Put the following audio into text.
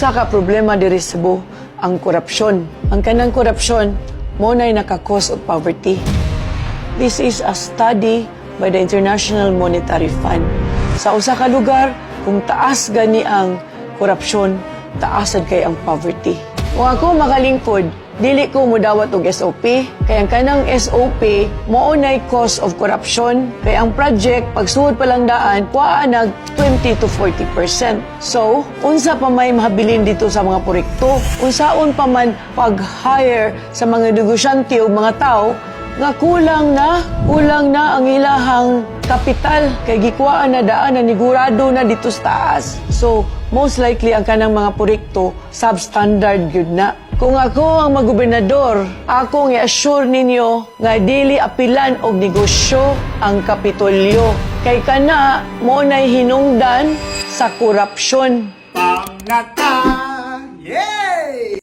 Sa ka problema diri sa Cebu, ang korupsyon. Ang kanang korupsyon, mo na'y naka-cause of poverty. This is a study by the International Monetary Fund. Sa usa ka lugar, kung taas gani ang korupsyon, taasad kay ang poverty. Kung ako makalingkod, dili ko mudawat og SOP, kay ang kanang SOP mao nay cause of corruption, kay ang project pagsuod pa lang daan kuha nag 20 to 40%. So, unsa pa may mahabilin dito sa mga proyekto, unsaon pa man pag-hire sa mga negosyante o mga tao nga kulang na ang ilahang kapital kay gikuhaan na daan na nigurado na dito sa taas. So, most likely ang kanang mga proyekto substandard gyud na. Kung ako ang magobernador, akong i-assure ninyo nga dili apilan og negosyo ang Kapitolyo. Kay kana mo nay hinungdan sa korupsyon. Pangata, yeah!